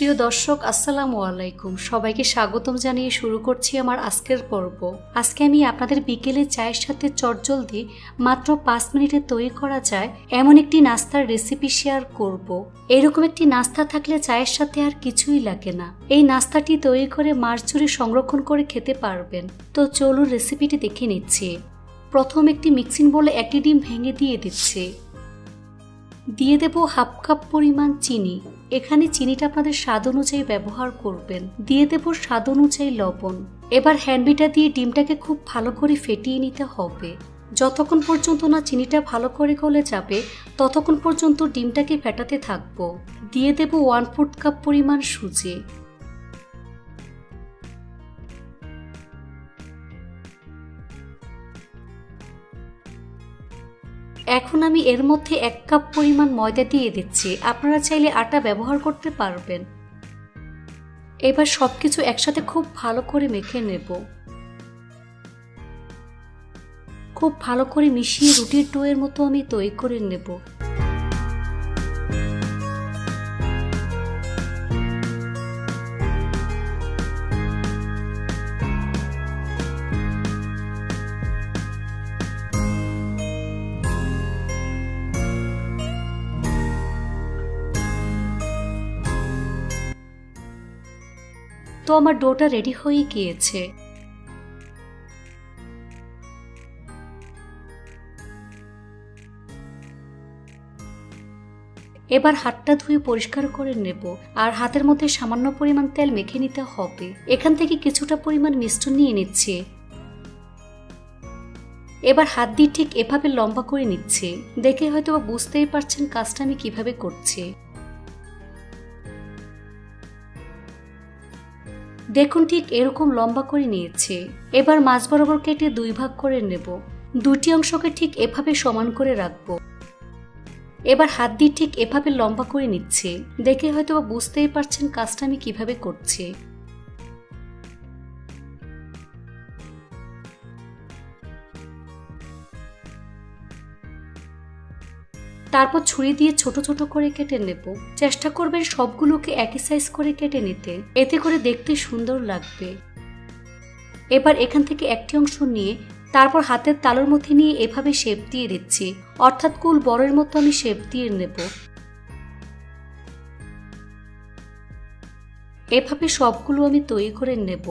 প্রিয় দর্শক, আসসালামু আলাইকুম। সবাইকে স্বাগতম জানিয়ে শুরু করছি আমার আজকের পর্ব। আজকে আমি আপনাদের বিকেলে চায়ের সাথে চটজলদি মাত্র 5 মিনিটে তৈরি করা যায় এমন একটি নাস্তার রেসিপি শেয়ার করব। এরকম একটি নাস্তা থাকলে চায়ের সাথে আর কিছুই লাগে না। এই নাস্তাটি তৈরি করে মাস জুড়ে সংরক্ষণ করে খেতে পারবেন। তো চলুন রেসিপিটি দেখে নিচ্ছি। প্রথম একটি মিক্সিং বোলে একটি ডিম ভেঙে দিয়ে দিচ্ছি। দিয়ে দেব হাফ কাপ পরিমাণ চিনি। এখানে চিনিটা আপনাদের স্বাদ অনুযায়ী ব্যবহার করবেন। দিয়ে দেব স্বাদ অনুযায়ী লবণ। এবার হ্যান্ডবিটার দিয়ে ডিমটাকে খুব ভালো করে ফেটিয়ে নিতে হবে। যতক্ষণ পর্যন্ত না চিনিটা ভালো করে গলে যাবে ততক্ষণ পর্যন্ত ডিমটাকে ফেটাতে থাকবো। দিয়ে দেব 1/4 কাপ পরিমাণ সুজি। এখন আমি এর মধ্যে 1 কাপ পরিমাণ ময়দা দিয়ে দিচ্ছি। আপনারা চাইলে আটা ব্যবহার করতে পারবেন। এবার সবকিছু একসাথে খুব ভালো করে মেখে নেব। খুব ভালো করে মিশিয়ে রুটির ডোয়ের মতো আমি তৈরি করে নেব। তো আমার ডোটা রেডি হয়ে গিয়েছে। এবার হাতটা ধুয়ে পরিষ্কার করে নেব আর হাতের মধ্যে সামান্য পরিমাণ তেল মেখে নিতে হবে। এখান থেকে কিছুটা পরিমাণ মিশ্রণ নিয়ে নিচ্ছি। এবার হাত দিয়ে ঠিক এভাবে লম্বা করে নিচ্ছি। দেখে হয়তো বুঝতেই পারছেন কাজটা আমি কিভাবে করছি। দেখুন ঠিক এরকম লম্বা করে নিয়েছি। এবার মাঝ বরাবর কেটে 2 ভাগ করে নেব। দুটি অংশকে ঠিক এভাবে সমান করে রাখবো। এবার হাত দিয়ে ঠিক এভাবে লম্বা করে নিচ্ছি। দেখে হয়তো বুঝতেই পারছেন কাজটা আমি কিভাবে করছি। তারপর ছুরি দিয়ে ছোট ছোট করে কেটে নেব। চেষ্টা করবেন সবগুলোকে একই সাইজ করে কেটে নিতে, এতে করে দেখতে সুন্দর লাগবে। এবার এখান থেকে একটি অংশ নিয়ে তারপর হাতের তালুর মধ্যে নিয়ে এভাবে শেপ দিয়ে দিচ্ছি, অর্থাৎ কুল বড়ের মতো আমি শেপ দিয়ে নেব। এভাবে সবগুলো আমি তৈরি করে নেব।